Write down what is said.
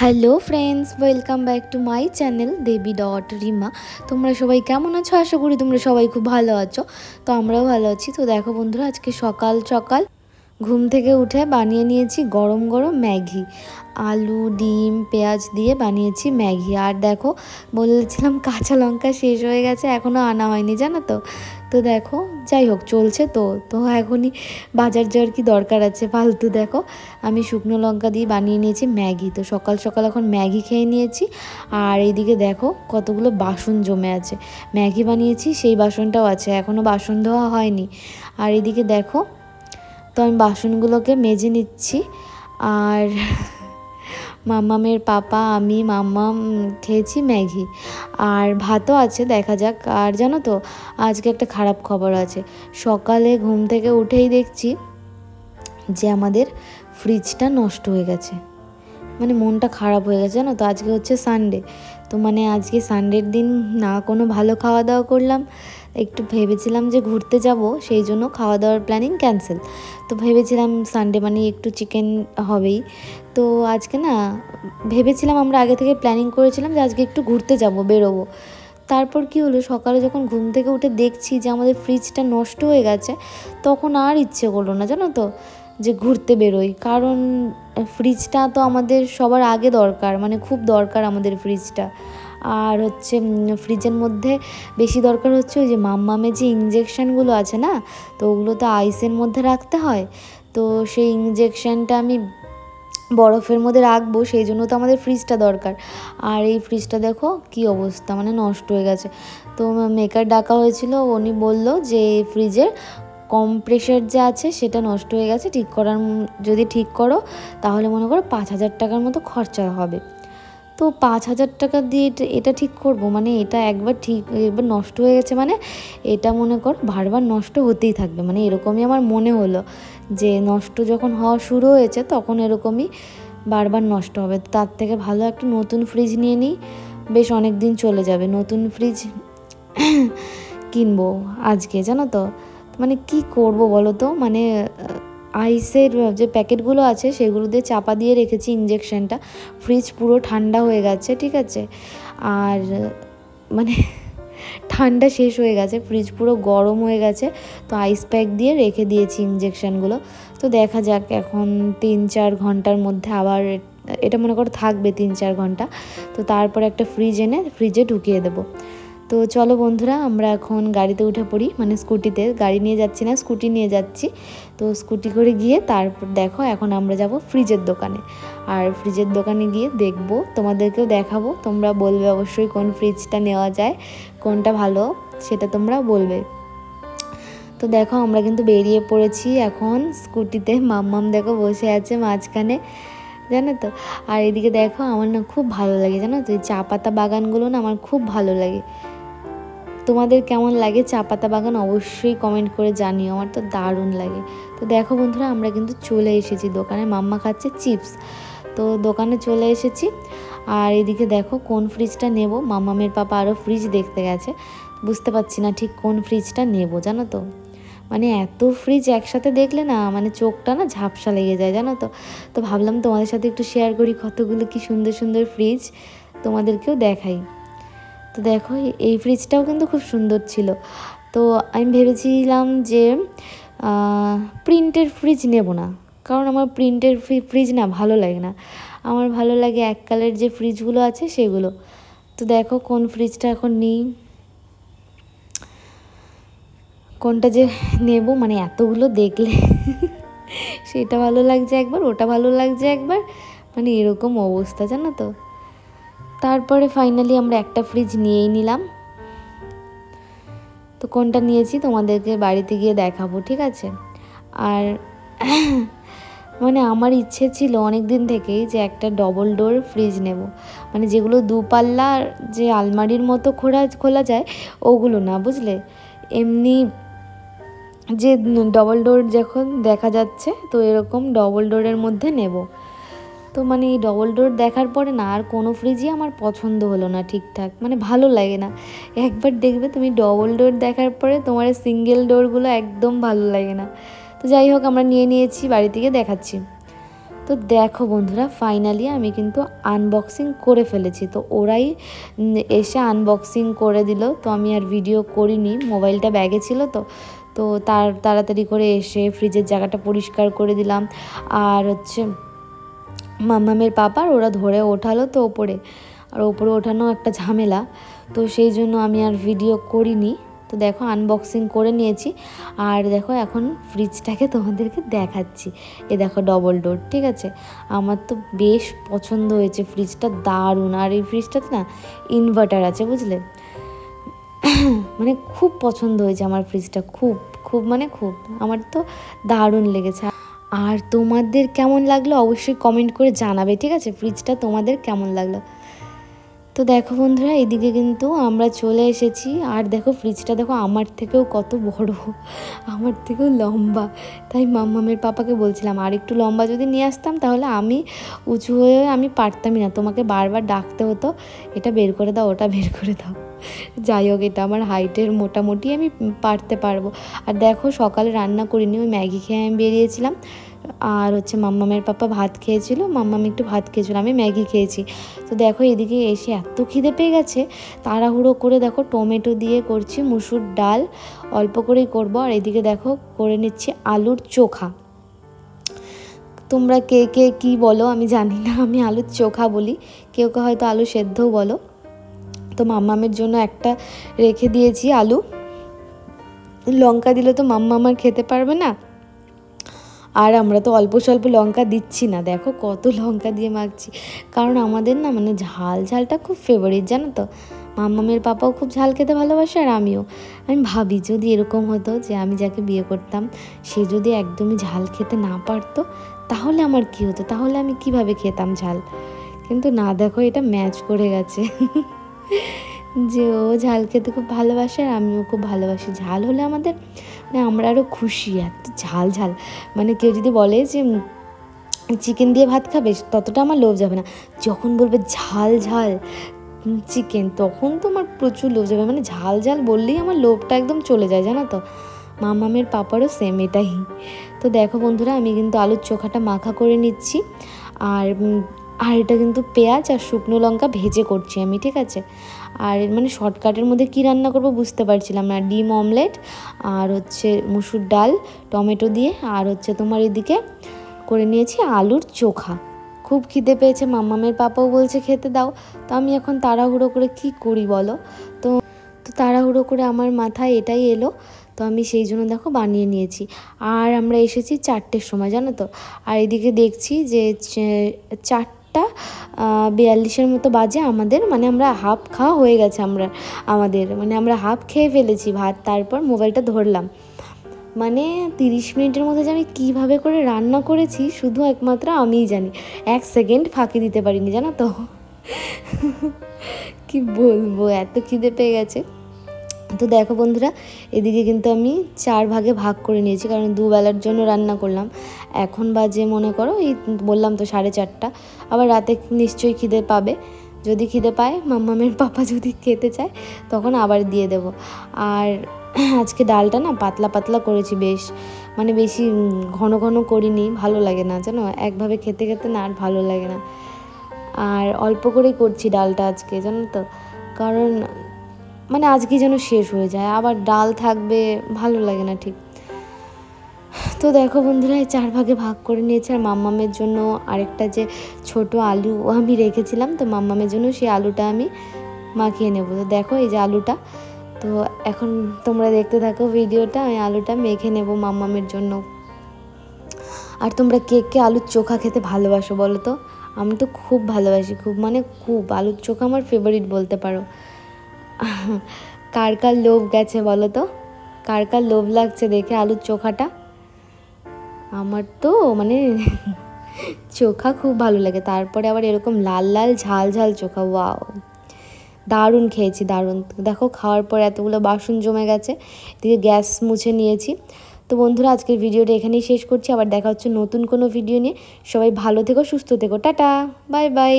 Hello friends, welcome back to my channel Debi dot Rima. তোমরা সবাই কেমন আছো? আশা করি তোমরা সবাই খুব ভালো আছো। তো আমরাও ভালো আছি। তো দেখো বন্ধুরা, আজকে সকাল সকাল ঘুম থেকে উঠে বানিয়ে নিয়েছি গরম গরম ম্যাগি। আলু ডিম পেঁয়াজ দিয়ে বানিয়েছি ম্যাগি। আর দেখো, বলেছিলাম কাঁচা লঙ্কা শেষ হয়ে গেছে, এখনও আনা হয়নি, জানো তো। তো দেখো, যাই হোক চলছে। তো এখনই বাজার যাওয়ার কি দরকার আছে ফালতু। দেখো, আমি শুকনো লঙ্কা দিয়ে বানিয়ে নিয়েছি ম্যাগি। তো সকাল সকাল এখন ম্যাগি খেয়ে নিয়েছি। আর এইদিকে দেখো কতগুলো বাসন জমে আছে। ম্যাগি বানিয়েছি সেই বাসনটাও আছে, এখনও বাসন ধোয়া হয়নি। আর এদিকে দেখো, তো আমি বাসনগুলোকে মেজে নিচ্ছি। আর মাম্মামের পাপা আমি মাম্মাম খেয়েছি ম্যাগি, আর ভাতও আছে, দেখা যাক। আর জানো তো, আজকে একটা খারাপ খবর আছে। সকালে ঘুম থেকে উঠেই দেখছি যে আমাদের ফ্রিজটা নষ্ট হয়ে গেছে। মানে মনটা খারাপ হয়ে গেছে, জানো তো। আজকে হচ্ছে সানডে, তো মানে আজকে সানডের দিন না কোনো ভালো খাওয়া দাওয়া করলাম। একটু ভেবেছিলাম যে ঘুরতে যাব, সেই জন্য খাওয়া দাওয়ার প্ল্যানিং ক্যান্সেল। তো ভেবেছিলাম সানডে মানে একটু চিকেন হবেই। তো আজকে না, ভেবেছিলাম, আমরা আগে থেকে প্ল্যানিং করেছিলাম যে আজকে একটু ঘুরতে যাব, বেরোবো। তারপর কি হলো, সকালে যখন ঘুম থেকে উঠে দেখছি যে আমাদের ফ্রিজটা নষ্ট হয়ে গেছে, তখন আর ইচ্ছে করলো না, জানো তো, যে ঘুরতে বেরোই। কারণ ফ্রিজটা তো আমাদের সবার আগে দরকার, মানে খুব দরকার আমাদের ফ্রিজটা। আর হচ্ছে ফ্রিজের মধ্যে বেশি দরকার হচ্ছে ওই যে মাম্মামের যে ইঞ্জেকশানগুলো আছে না, তো ওগুলো তো আইসের মধ্যে রাখতে হয়। তো সেই ইঞ্জেকশানটা আমি বরফের মধ্যে রাখবো, সেই জন্য তো আমাদের ফ্রিজটা দরকার। আর এই ফ্রিজটা দেখো কি অবস্থা, মানে নষ্ট হয়ে গেছে। তো মেকার ডাকা হয়েছিল, উনি বলল যে ফ্রিজের কম্প্রেসার যে আছে সেটা নষ্ট হয়ে গেছে, যদি ঠিক করো তাহলে মনে করো 5,000 টাকার মতো খরচা হবে। তো 5,000 টাকা দিয়ে এটা ঠিক করব? মানে এটা একবার নষ্ট হয়ে গেছে, মানে এটা মনে করো বারবার নষ্ট হতেই থাকবে। মানে এরকমই আমার মনে হলো যে নষ্ট যখন হওয়া শুরু হয়েছে তখন এরকমই বারবার নষ্ট হবে। তার থেকে ভালো একটা নতুন ফ্রিজ নিয়ে নিই, বেশ অনেক দিন চলে যাবে। নতুন ফ্রিজ কিনবো আজকে, জানো তো। মানে কি করব বলো তো, মানে আইসের যে প্যাকেটগুলো আছে সেগুলো দিয়ে চাপা দিয়ে রেখেছি ইঞ্জেকশনটা। ফ্রিজ পুরো ঠান্ডা হয়ে গেছে, ঠিক আছে। আর মানে ঠান্ডা শেষ হয়ে গেছে, ফ্রিজ পুরো গরম হয়ে গেছে। তো আইস প্যাক দিয়ে রেখে দিয়েছি ইঞ্জেকশনগুলো। তো দেখা যাক, এখন 3-4 ঘন্টার মধ্যে আবার এটা মনে করো থাকবে 3-4 ঘন্টা। তো তারপর একটা ফ্রিজ এনে ফ্রিজে ঢুকিয়ে দেবো। তো চলো বন্ধুরা, আমরা এখন গাড়িতে উঠে পড়ি, মানে স্কুটিতে। গাড়ি নিয়ে যাচ্ছি না, স্কুটি নিয়ে যাচ্ছি। তো স্কুটি করে গিয়ে তারপর দেখো এখন আমরা যাব ফ্রিজের দোকানে। আর ফ্রিজের দোকানে গিয়ে দেখব, তোমাদেরকেও দেখাবো। তোমরা বলবে অবশ্যই কোন ফ্রিজটা নেওয়া যায়, কোনটা ভালো, সেটা তোমরা বলবে। তো দেখো, আমরা কিন্তু বেরিয়ে পড়েছি এখন স্কুটিতে। মাম্মাম দেখো বসে আছে মাঝখানে, জানো তো। আর এদিকে দেখো, আমার না খুব ভালো লাগে, জানো তো, এই চা পাতা বাগানগুলো না আমার খুব ভালো লাগে। তোমাদের কেমন লাগে চা পাতা বাগান অবশ্যই কমেন্ট করে জানিও, আমার তো দারুণ লাগে। তো দেখো বন্ধুরা, আমরা কিন্তু চলে এসেছি দোকানে। মাম্মা খাচ্ছে চিপস। তো দোকানে চলে এসেছি। আর এদিকে দেখো কোন ফ্রিজটা নেব, মাম্মামের পাপা আরও ফ্রিজ দেখতে গেছে। বুঝতে পারছি না ঠিক কোন ফ্রিজটা নেব, জানো তো। মানে এত ফ্রিজ একসাথে দেখলে না, মানে চোখটা না ঝাপসা লেগে যায়, জানো তো। তো ভাবলাম তোমাদের সাথে একটু শেয়ার করি কতগুলো কি সুন্দর সুন্দর ফ্রিজ, তোমাদেরকেও দেখাই। তো দেখো, এই ফ্রিজটাও কিন্তু খুব সুন্দর ছিল। তো আমি ভেবেছিলাম যে প্রিন্টের ফ্রিজ নেব না, কারণ আমার প্রিন্টের ফ্রিজ না ভালো লাগে না। আমার ভালো লাগে এক কালার যে ফ্রিজগুলো আছে সেগুলো। তো দেখো কোন ফ্রিজটা এখন নিই, কোনটা যে নেব, মানে এতগুলো দেখলে সেটা ভালো লাগছে একবার, ওটা ভালো লাগছে একবার, মানে এরকম অবস্থা, জানো তো। তারপরে ফাইনালি আমরা একটা ফ্রিজ নিয়েই নিলাম। তো কোনটা নিয়েছি তোমাদেরকে বাড়িতে গিয়ে দেখাবো, ঠিক আছে। আর মানে আমার ইচ্ছে ছিল অনেক দিন থেকেই যে একটা ডবল ডোর ফ্রিজ নেব। মানে যেগুলো দুপাল্লার, যে আলমারির মতো খোলা যায় ওগুলো না, বুঝলে, এমনি যে ডবল ডোর যখন দেখা যাচ্ছে, তো এরকম ডবল ডোরের মধ্যে নেব। তো মানে এই ডবল ডোর দেখার পরে না আর কোনো ফ্রিজই আমার পছন্দ হলো না ঠিকঠাক, মানে ভালো লাগে না। একবার দেখবে তুমি ডবল ডোর দেখার পরে তোমার সিঙ্গেল ডোরগুলো একদম ভালো লাগে না। তো যাই হোক, আমরা নিয়েছি, বাড়ি থেকে দেখাচ্ছি। তো দেখো বন্ধুরা, ফাইনালি আমি কিন্তু আনবক্সিং করে ফেলেছি। তো ওরাই এসে আনবক্সিং করে দিল। তো আমি আর ভিডিও করিনি, মোবাইলটা ব্যাগে ছিল। তো তাড়াতাড়ি করে এসে ফ্রিজের জায়গাটা পরিষ্কার করে দিলাম। আর হচ্ছে মাম্মামের পাপার ওরা ধরে ওঠালো তো ওপরে, আর ওপরে ওঠানো একটা ঝামেলা, তো সেই জন্য আমি আর ভিডিও করিনি। তো দেখো আনবক্সিং করে নিয়েছি। আর দেখো এখন ফ্রিজটাকে তোমাদেরকে দেখাচ্ছি। এ দেখো ডবল ডোর, ঠিক আছে। আমার তো বেশ পছন্দ হয়েছে, ফ্রিজটা দারুণ। আর এই ফ্রিজটাতে না ইনভার্টার আছে, বুঝলে। মানে খুব পছন্দ হয়েছে আমার ফ্রিজটা, খুব খুব মানে খুব, আমার তো দারুণ লেগেছে। আর তোমাদের কেমন লাগলো অবশ্যই কমেন্ট করে জানাবে, ঠিক আছে, ফ্রিজটা তোমাদের কেমন লাগলো। তো দেখো বন্ধুরা, এদিকে কিন্তু আমরা চলে এসেছি। আর দেখো ফ্রিজটা দেখো আমার থেকেও কত বড়, আমার থেকেও লম্বা। তাই মাম্মামের পাপাকে বলছিলাম আর একটু লম্বা যদি নিয়ে আসতাম তাহলে আমি উঁচু হয়ে আমি পারতামই না, তোমাকে বারবার ডাকতে হতো এটা বের করে দাও ওটা বের করে দাও। যাই হোক, এটা আমার হাইটের মোটামুটি আমি পারতে পারবো। আর দেখো সকালে রান্না করিনি, ওই ম্যাগি খেয়ে আমি বেরিয়েছিলাম। আর হচ্ছে মাম্মামের পাপা ভাত খেয়েছিল, মাম্মাম একটু ভাত খেয়েছিল, আমি ম্যাগি খেয়েছি। তো দেখো এদিকে এসে এত খিদে পেয়ে গেছে, তাড়াহুড়ো করে দেখো টমেটো দিয়ে করছি মুসুর ডাল, অল্প করেই করবো। আর এদিকে দেখো করে নিচ্ছি আলুর চোখা। তোমরা কে কে কী বলো আমি জানি না, আমি আলুর চোখা বলি, কেউ কেউ হয়তো আলু সেদ্ধও বলো। তো মাম্মামের জন্য একটা রেখে দিয়েছি আলু, লঙ্কা দিলে তো মাম্মা আমার খেতে পারবে না, আর আমরা তো অল্প স্বল্প লঙ্কা দিচ্ছি না, দেখো কত লঙ্কা দিয়ে মাখছি। কারণ আমাদের না মানে ঝালটা খুব ফেভারিট, জানো তো। মাম্মামের পাপাও খুব ঝাল খেতে ভালোবাসে, আর আমিও। আমি ভাবি যদি এরকম হতো যে আমি যাকে বিয়ে করতাম সে যদি একদমই ঝাল খেতে না পারতো তাহলে আমার কী হতো, তাহলে আমি কিভাবে খেতাম ঝাল। কিন্তু না, দেখো এটা ম্যাচ করে গেছে। যে ও ঝাল খেতে খুব ভালোবাসে আর আমিও খুব ভালোবাসি। ঝাল হলে আমাদের মানে আমরা আরও খুশি, এত ঝাল ঝাল। মানে কেউ যদি বলে যে চিকেন দিয়ে ভাত খাবে, ততটা আমার লোভ যাবে না। যখন বলবে ঝাল ঝাল চিকেন, তখন তো আমার প্রচুর লোভ যাবে। মানে ঝাল ঝাল বললেই আমার লোভটা একদম চলে যায়, জানো তো। মামামের পাপারও সেম এটাই। তো দেখো বন্ধুরা, আমি কিন্তু আলুর চোখাটা মাখা করে নিচ্ছি। আর এটা কিন্তু পেঁয়াজ আর শুকনো লঙ্কা ভেজে করছি আমি, ঠিক আছে। আর মানে শর্টকাটের মধ্যে কী রান্না করব বুঝতে পারছিলাম না। ডিম অমলেট আর হচ্ছে মুসুর ডাল টমেটো দিয়ে, আর হচ্ছে তোমার এদিকে করে নিয়েছি আলুর চোখা। খুব খিদে পেয়েছে, মাম্মামের পাপাও বলছে খেতে দাও। তো আমি এখন তাড়াহুড়ো করে কি করি বলো তো। তাড়াহুড়ো করে আমার মাথায় এটাই এলো, তো আমি সেই জন্য দেখো বানিয়ে নিয়েছি। আর আমরা এসেছি 4টের সময়, জানো তো। আর এদিকে দেখছি যে 4:42 মতো বাজে আমাদের, মানে আমরা হাফ খাওয়া হয়ে গেছে আমরা হাফ খেয়ে ফেলেছি ভাত। তারপর মোবাইলটা ধরলাম, মানে 30 মিনিটের মধ্যে যে আমি কীভাবে করে রান্না করেছি শুধু একমাত্র আমিই জানি। 1 সেকেন্ড ফাঁকি দিতে পারিনি, জানো তো। কি বলবো, এত খিদে পেয়ে গেছে। তো দেখো বন্ধুরা, এদিকে কিন্তু আমি 4 ভাগে ভাগ করে নিয়েছি, কারণ দুবেলার জন্য রান্না করলাম। এখন বাজে মনে করো এই বললাম তো 4:30। আবার রাতে নিশ্চয়ই খিদে পাবে, যদি খিদে পায়, মাম্মামের পাপা যদি খেতে চায় তখন আবার দিয়ে দেব। আর আজকে ডালটা না পাতলা পাতলা করেছি বেশ, মানে বেশি ঘন ঘন করিনি, ভালো লাগে না জানো, একভাবে খেতে খেতে না আর ভালো লাগে না। আর অল্প করেই করছি ডালটা আজকে, জানো তো, কারণ মানে আজকে যেন শেষ হয়ে যায়, আবার ডাল থাকবে ভালো লাগে না ঠিক। তো দেখো বন্ধুরা, এই 4 ভাগে ভাগ করে নিয়েছি। আর মাম্মামের জন্য আরেকটা যে ছোট আলু আমি রেখেছিলাম, তো মাম্মামের জন্য সেই আলুটা আমি মাখিয়ে নেব। তো দেখো এই যে আলুটা, তো এখন তোমরা দেখতে থাকো ভিডিওটা, আমি আলুটা মেখে নেব মাম্মামের জন্য। আর তোমরা কে কে আলুর চোখা খেতে ভালোবাসো বলো তো। আমি তো খুব ভালোবাসি, খুব মানে খুব, আলুর চোখা আমার ফেভারিট বলতে পারো। কার কার লোভ গেছে বলো তো, কার কার লোভ লাগছে দেখে আলুর চোখাটা। আমার তো মানে চোখা খুব ভালো লাগে, তারপরে আবার এরকম লাল লাল ঝাল ঝাল চোখা, ওয়াও দারুণ খেয়েছি, দারুণ। দেখো খাওয়ার পর এতগুলো বাসন জমে গেছে, এদিকে গ্যাস মুছে নিয়েছি। তো বন্ধুরা, আজকের ভিডিওটা এখানেই শেষ করছি, আবার দেখা হচ্ছে নতুন কোনো ভিডিও নিয়ে। সবাই ভালো থেকো, সুস্থ থেকো, টাটা, বাই বাই।